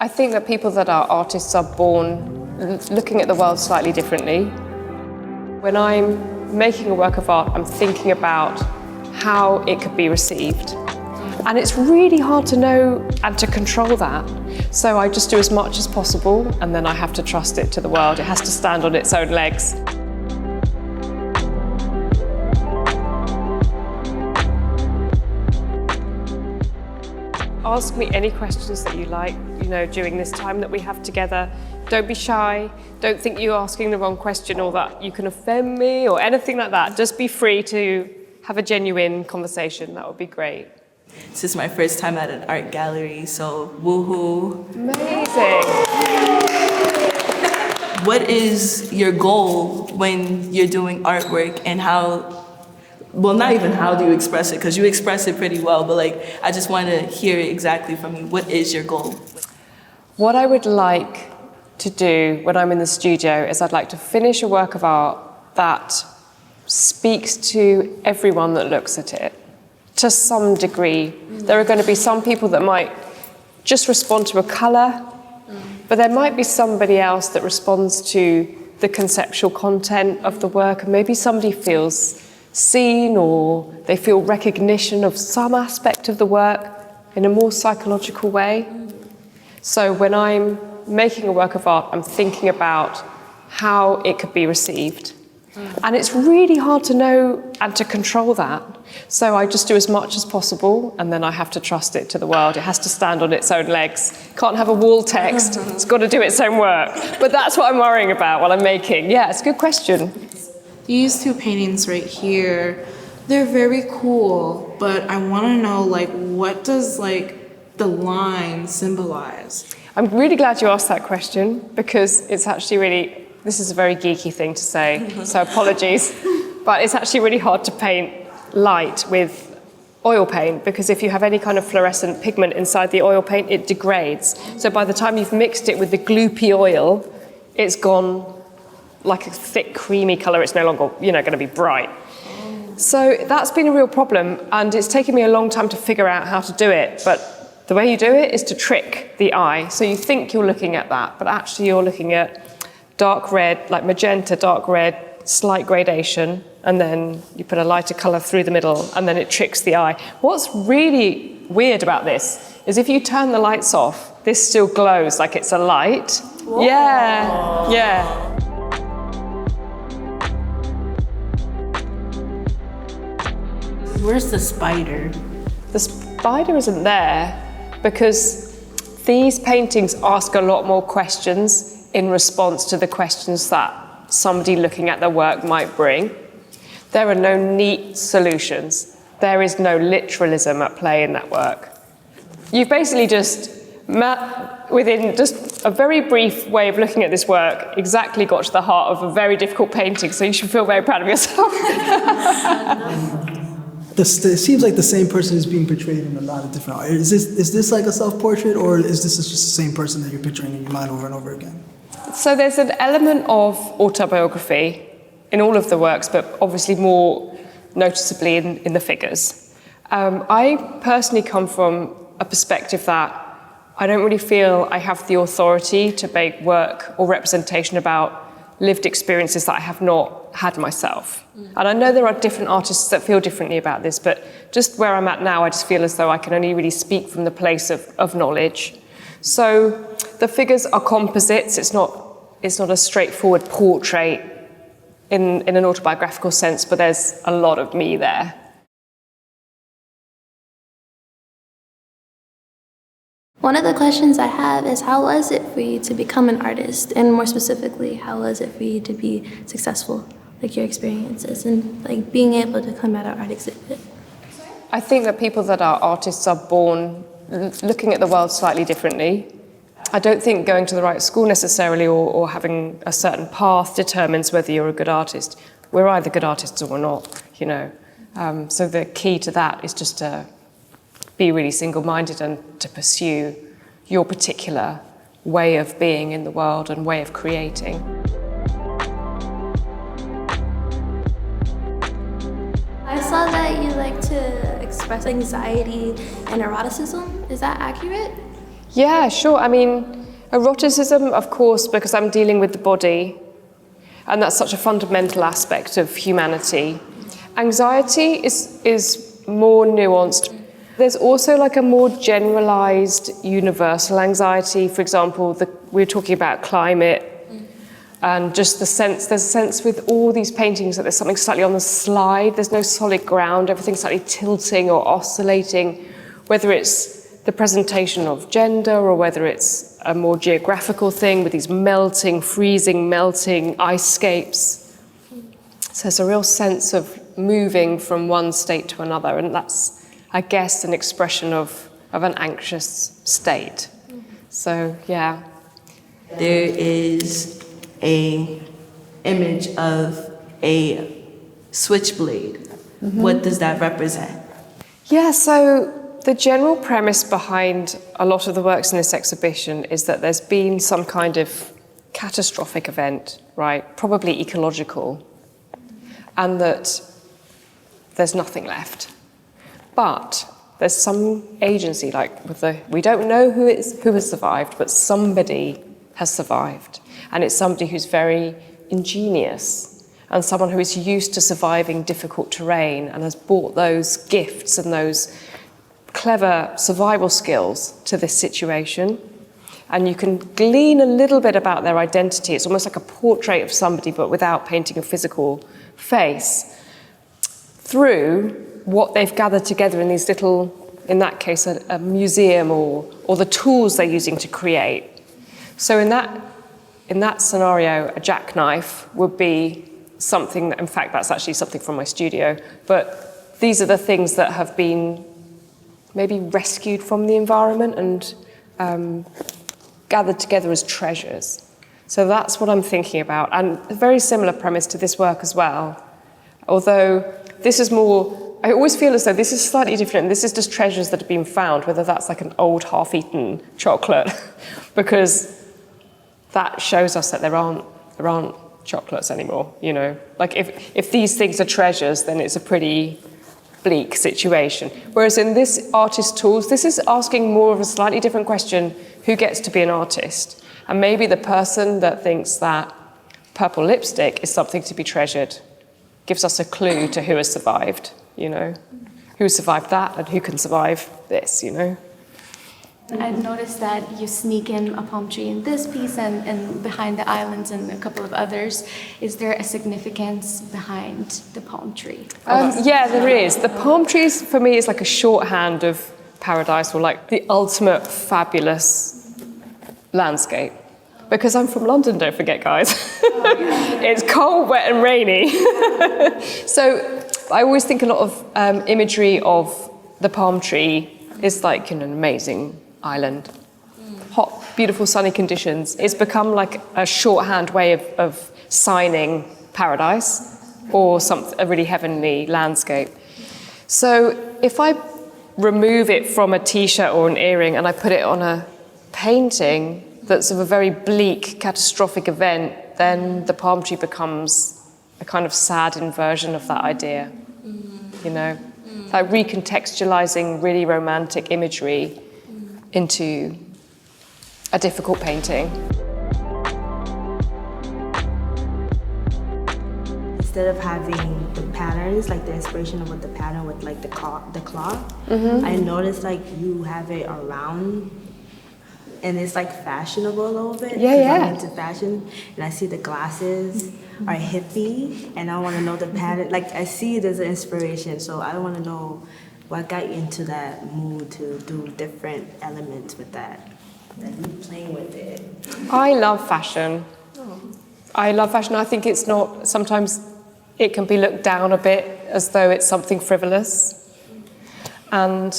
I think that people that are artists are born looking at the world slightly differently. When I'm making a work of art, I'm thinking about how it could be received. And it's really hard to know and to control that. So I just do as much as possible, and then I have to trust it to the world. It has to stand on its own legs. Ask me any questions that you like, during this time that we have together. Don't be shy. Don't think you're asking the wrong question or that you can offend me or anything like that. Just be free to have a genuine conversation. That would be great. This is my first time at an art gallery, so woohoo. Amazing. What is your goal when you're doing artwork, and not even how do you express it, because you express it pretty well, but I just want to hear it exactly from you. What is your goal? What I would like to do when I'm in the studio is I'd like to finish a work of art that speaks to everyone that looks at it. To some degree. There are going to be some people that might just respond to a colour, but there might be somebody else that responds to the conceptual content of the work, and maybe somebody feels seen or they feel recognition of some aspect of the work in a more psychological way. So when I'm making a work of art, I'm thinking about how it could be received. And it's really hard to know and to control that. So I just do as much as possible, and then I have to trust it to the world. It has to stand on its own legs. Can't have a wall text. It's got to do its own work. But that's what I'm worrying about while I'm making. Yeah, it's a good question. These two paintings right here, they're very cool, but I want to know, what does, the line symbolize? I'm really glad you asked that question, because it's actually this is a very geeky thing to say, so apologies, but it's actually really hard to paint light with oil paint, because if you have any kind of fluorescent pigment inside the oil paint, it degrades. So by the time you've mixed it with the gloopy oil, it's gone like a thick, creamy colour. It's no longer, going to be bright. So that's been a real problem, and it's taken me a long time to figure out how to do it, but the way you do it is to trick the eye. So you think you're looking at that, but actually you're looking at dark red, like magenta, dark red, slight gradation, and then you put a lighter colour through the middle, and then it tricks the eye. What's really weird about this is if you turn the lights off, this still glows like it's a light. Whoa. Yeah. Where's the spider? The spider isn't there because these paintings ask a lot more questions in response to the questions that somebody looking at the work might bring. There are no neat solutions. There is no literalism at play in that work. You've basically just, within just a very brief way of looking at this work, exactly got to the heart of a very difficult painting, so you should feel very proud of yourself. It seems like the same person is being portrayed in a lot of different art. Is this like a self-portrait, or is this just the same person that you're picturing in your mind over and over again? So there's an element of autobiography in all of the works, but obviously more noticeably in the figures. I personally come from a perspective that I don't really feel I have the authority to make work or representation about lived experiences that I have not had myself. And I know there are different artists that feel differently about this, but just where I'm at now, I just feel as though I can only really speak from the place of knowledge. So the figures are composites. It's not a straightforward portrait in an autobiographical sense, but there's a lot of me there. One of the questions I have is, how was it for you to become an artist? And more specifically, how was it for you to be successful, your experiences and being able to come at an art exhibit? I think that people that are artists are born looking at the world slightly differently. I don't think going to the right school necessarily or having a certain path determines whether you're a good artist. We're either good artists or we're not, So the key to that is just to be really single-minded and to pursue your particular way of being in the world and way of creating. I saw that you like to express anxiety and eroticism. Is that accurate? Yeah, sure. I mean, eroticism, of course, because I'm dealing with the body, and that's such a fundamental aspect of humanity. Anxiety is more nuanced. There's also like a more generalized universal anxiety. For example, we're talking about climate and just there's a sense with all these paintings that there's something slightly on the slide. There's no solid ground. Everything's slightly tilting or oscillating, whether it's the presentation of gender or whether it's a more geographical thing with these freezing, melting icescapes. So there's a real sense of moving from one state to another, and that's, I guess, an expression of an anxious state. So, yeah. There is a image of a switchblade. What does that represent? Yeah, so the general premise behind a lot of the works in this exhibition is that there's been some kind of catastrophic event, right? Probably ecological, and that there's nothing left. But there's some agency, like we don't know who has survived, but somebody has survived. And it's somebody who's very ingenious and someone who is used to surviving difficult terrain and has brought those gifts and those clever survival skills to this situation. And you can glean a little bit about their identity. It's almost like a portrait of somebody, but without painting a physical face, through what they've gathered together in these little, in that case, a museum or the tools they're using to create. So in that scenario, a jackknife would be something that, in fact, that's actually something from my studio, but these are the things that have been maybe rescued from the environment and gathered together as treasures. So that's what I'm thinking about, and a very similar premise to this work as well. Although this is more, I always feel as though this is slightly different. This is just treasures that have been found, whether that's like an old half-eaten chocolate, because that shows us that there aren't chocolates anymore, you know. Like if these things are treasures, then it's a pretty bleak situation. Whereas in this artist tools, this is asking more of a slightly different question: who gets to be an artist? And maybe the person that thinks that purple lipstick is something to be treasured gives us a clue to who has survived, you know, who survived that and who can survive this, you know. I've noticed that you sneak in a palm tree in this piece and behind the islands and a couple of others. Is there a significance behind the palm tree? Yeah, there is. The palm trees, for me, is like a shorthand of paradise, or like the ultimate fabulous landscape. Because I'm from London, don't forget, guys. It's cold, wet and rainy. So I always think a lot of imagery of the palm tree is like an amazing island. Hot, beautiful, sunny conditions. It's become like a shorthand way of signing paradise or a really heavenly landscape. So if I remove it from a t-shirt or an earring and I put it on a painting that's of a very bleak, catastrophic event, then the palm tree becomes a kind of sad inversion of that idea, you know? Like recontextualizing really romantic imagery into a difficult painting. Instead of having the patterns, like the inspiration of what the pattern with like the cloth, I noticed like you have it around, and it's like fashionable a little bit. Yeah. I'm into fashion, and I see the glasses are hippie, and I want to know the pattern. Like I see it as an inspiration, so I want to know what got you into that mood to do different elements with that you playing with it. I love fashion. I love fashion. I think it's not, sometimes it can be looked down a bit as though it's something frivolous. And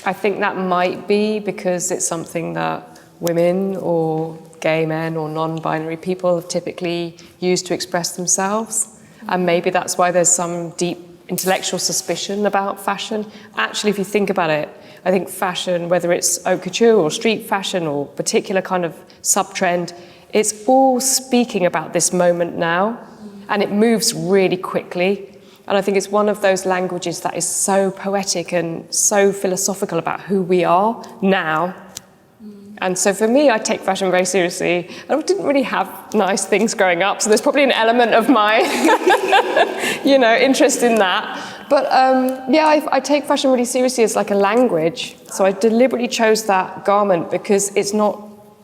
I think that might be because it's something that women or gay men or non-binary people have typically used to express themselves. And maybe that's why there's some deep intellectual suspicion about fashion. Actually, if you think about it, I think fashion, whether it's haute couture or street fashion or particular kind of sub-trend, it's all speaking about this moment now, and it moves really quickly. And I think it's one of those languages that is so poetic and so philosophical about who we are now, And so for me, I take fashion very seriously. I didn't really have nice things growing up, so there's probably an element of my, interest in that. But I take fashion really seriously as like a language. So I deliberately chose that garment because it's not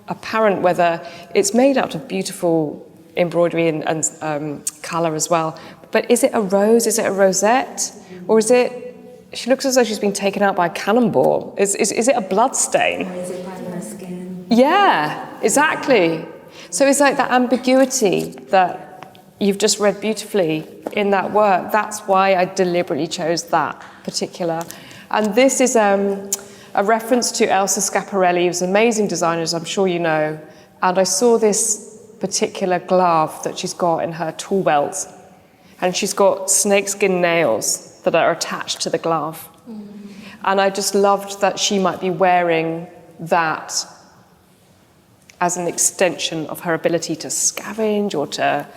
apparent whether it's made out of beautiful embroidery and colour as well. But is it a rose? Is it a rosette? Or is it, she looks as though she's been taken out by a cannonball. Is it a blood stain? Or is it part of her skin? Yeah, exactly. So it's like that ambiguity that you've just read beautifully in that work. That's why I deliberately chose that particular. And this is a reference to Elsa Schiaparelli, who's an amazing designer, as I'm sure you know. And I saw this particular glove that she's got in her tool belt. And she's got snakeskin nails that are attached to the glove. And I just loved that she might be wearing that as an extension of her ability to scavenge or to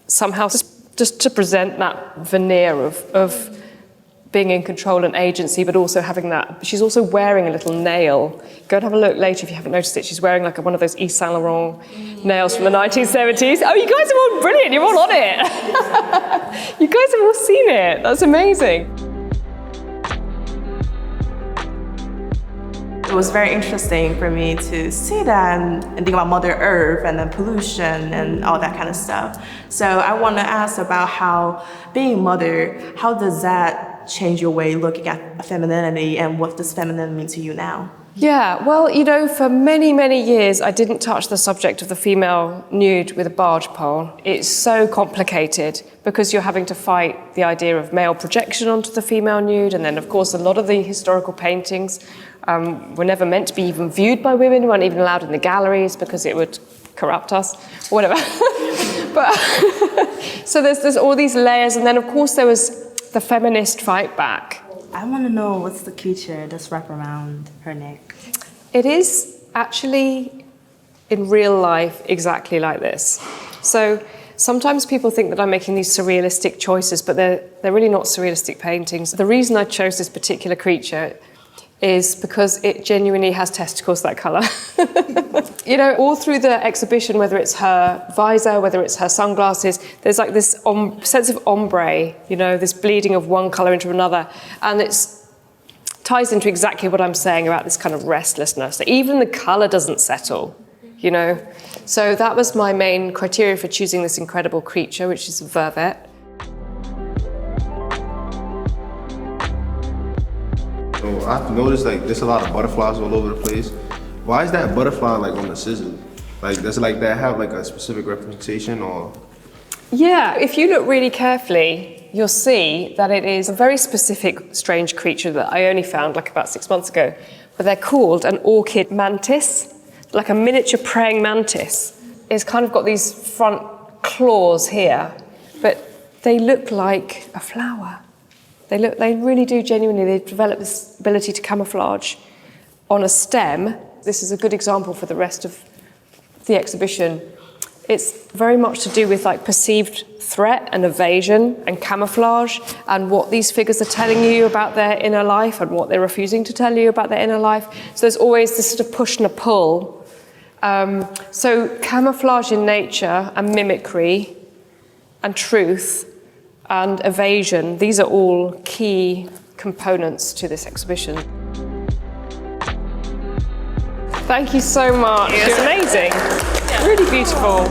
somehow just to present that veneer of being in control and agency, but also having that. She's also wearing a little nail. Go and have a look later if you haven't noticed it. She's wearing like one of those Yves Saint Laurent nails from the 1970s. Oh, you guys are all brilliant. You're all on it. You guys have all seen it. That's amazing. It was very interesting for me to see that and think about Mother Earth and then pollution and all that kind of stuff. So I want to ask about how being mother, how does that change your way looking at femininity, and what does feminine mean to you now? Yeah, well, for many, many years, I didn't touch the subject of the female nude with a barge pole. It's so complicated because you're having to fight the idea of male projection onto the female nude, and then, of course, a lot of the historical paintings were never meant to be even viewed by women, weren't even allowed in the galleries because it would corrupt us, or whatever. But so there's all these layers, and then, of course, there was the feminist fight back. I want to know what's the creature that's wrapped around her neck. It is actually, in real life, exactly like this. So sometimes people think that I'm making these surrealistic choices, but they're really not surrealistic paintings. The reason I chose this particular creature is because it genuinely has testicles that colour. All through the exhibition, whether it's her visor, whether it's her sunglasses, there's like this sense of ombre, this bleeding of one colour into another. And it ties into exactly what I'm saying about this kind of restlessness. So even the colour doesn't settle, So that was my main criteria for choosing this incredible creature, which is a vervet. So I've noticed there's a lot of butterflies all over the place. Why is that butterfly on the scissors? Does that have a specific representation or? Yeah, if you look really carefully, you'll see that it is a very specific strange creature that I only found about 6 months ago. But they're called an orchid mantis, like a miniature praying mantis. It's kind of got these front claws here, but they look like a flower. They really do genuinely, they've developed this ability to camouflage on a stem. This is a good example for the rest of the exhibition. It's very much to do with perceived threat and evasion and camouflage and what these figures are telling you about their inner life and what they're refusing to tell you about their inner life. So there's always this sort of push and a pull. So camouflage in nature and mimicry and truth and evasion, these are all key components to this exhibition. Thank you so much. It was amazing. Really beautiful.